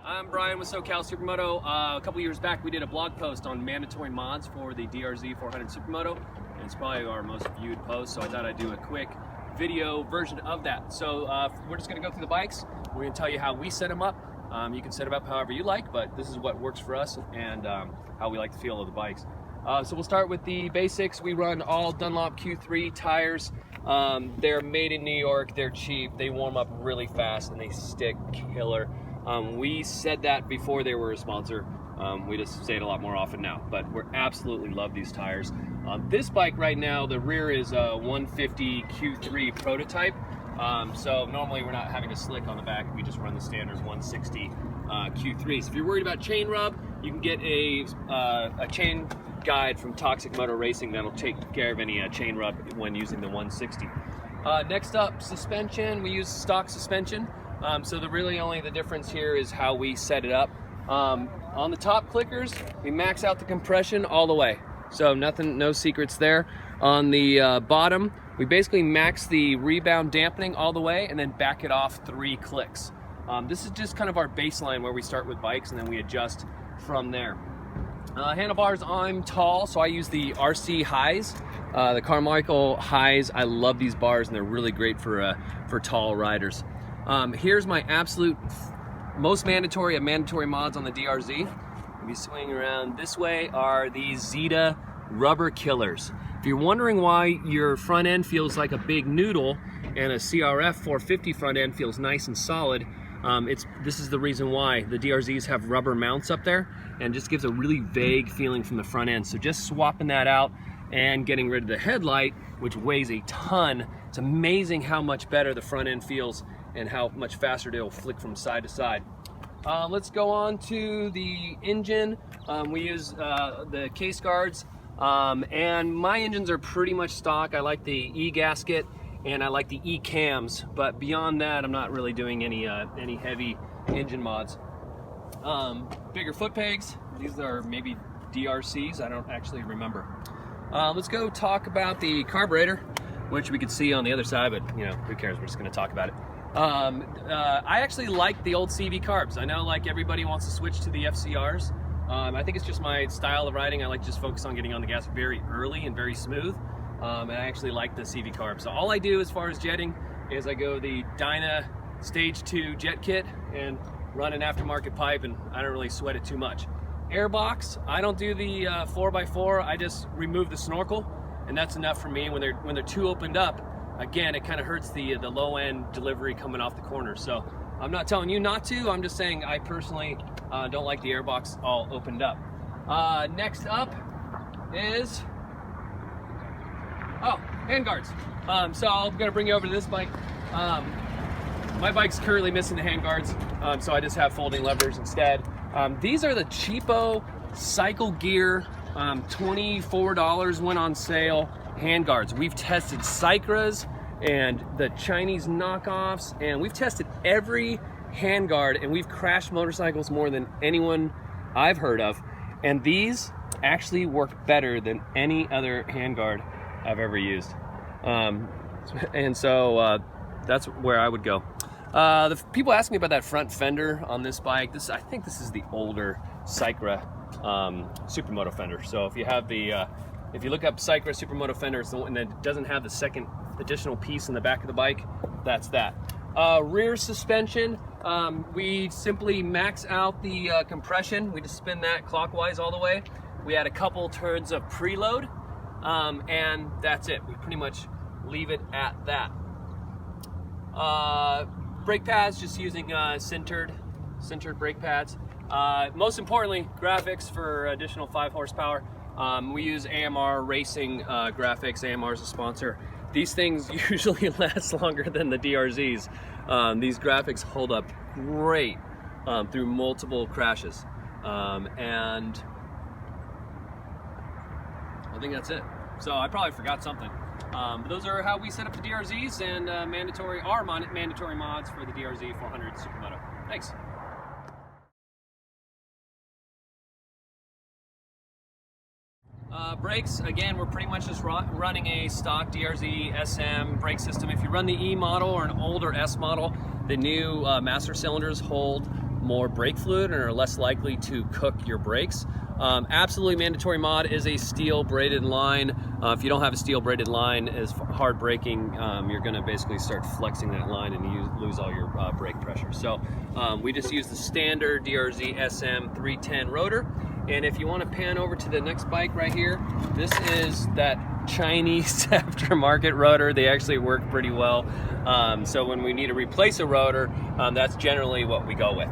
I'm Brian with SoCal Supermoto. A couple years back we did a blog post on mandatory mods for the drz400 Supermoto, and it's probably our most viewed post, so I thought I'd do a quick video version of that. So we're just going to go through the bikes. We're going to tell you how we set them up. You can set them up however you like, but this is what works for us and how we like the feel of the bikes. So we'll start with the basics. We run all Dunlop Q5 tires. They're made in New York, they're cheap, they warm up really fast, and they stick killer. We said that before they were a sponsor. We just say it a lot more often now, but we absolutely love these tires. This bike right now, the rear is a 150 Q3 prototype. So normally we're not having a slick on the back, we just run the standard 160 Q3. So if you're worried about chain rub, you can get a chain guide from Toxic Moto Racing that'll take care of any chain rub when using the 160. Next up, suspension. We use stock suspension. So the difference here is how we set it up. On the top clickers, we max out the compression all the way. So no secrets there. On the bottom, we basically max the rebound dampening all the way and then back it off 3 clicks. This is just kind of our baseline where we start with bikes and then we adjust from there. Handlebars, I'm tall, so I use the RC highs, the Carmichael highs. I love these bars and they're really great for tall riders. Here's my absolute most mandatory mods on the DRZ. If you swing around this way are these Zita rubber killers. If you're wondering why your front end feels like a big noodle and a CRF 450 front end feels nice and solid, this is the reason why. The DRZs have rubber mounts up there and just gives a really vague feeling from the front end. So just swapping that out and getting rid of the headlight, which weighs a ton, it's amazing how much better the front end feels and how much faster it'll flick from side to side. Let's go on to the engine. We use the case guards, and my engines are pretty much stock. I like the E-gasket and I like the E-cams, but beyond that I'm not really doing any heavy engine mods. Bigger foot pegs. These are maybe DRCs, I don't actually remember. Let's go talk about the carburetor, which we could see on the other side, but who cares, we're just going to talk about it. I actually like the old CV carbs. I know like everybody wants to switch to the FCRs. I think it's just my style of riding. I like to just focus on getting on the gas very early and very smooth. And I actually like the CV carb. So all I do as far as jetting is I go the Dyna Stage 2 jet kit and run an aftermarket pipe, and I don't really sweat it too much. Airbox, I don't do the 4x4. I just remove the snorkel, and that's enough for me. When they're too opened up, again, it kind of hurts the low end delivery coming off the corner. So I'm not telling you not to. I'm just saying I personally don't like the airbox all opened up. Next up is handguards. So I'm gonna bring you over to this bike. My bike's currently missing the handguards, so I just have folding levers instead. These are the cheapo Cycle Gear, $24 went on sale handguards. We've tested Cycras and the Chinese knockoffs, and we've tested every handguard, and we've crashed motorcycles more than anyone I've heard of. And these actually work better than any other handguard I've ever used. And so that's where I would go. The people ask me about that front fender on this bike. I think this is the older Cycra Supermoto fender. So if you have if you look up Cycra Supermoto fender, it's the one that doesn't have the second additional piece in the back of the bike. That's that. Rear suspension, we simply max out the compression. We just spin that clockwise all the way. We add a couple turns of preload, and that's it. We pretty much leave it at that. Brake pads, just using sintered brake pads. Most importantly, graphics for additional 5 horsepower. We use AMR Racing graphics. AMR is a sponsor. These things usually last longer than the DRZs. These graphics hold up great through multiple crashes. And I think that's it. So I probably forgot something. But those are how we set up the DRZs and mandatory mods for the drz400 Supermoto. Thanks. Brakes, again, we're pretty much just running a stock drz400sm brake system. If you run the E model or an older S model, the new master cylinders hold more brake fluid and are less likely to cook your brakes. Absolutely mandatory mod is a steel braided line. If you don't have a steel braided line, as hard braking, you're going to basically start flexing that line and you lose all your brake pressure. So we just use the standard drz400sm 310 rotor. And if you want to pan over to the next bike right here, this is that Chinese aftermarket rotor. They actually work pretty well. So when we need to replace a rotor, that's generally what we go with.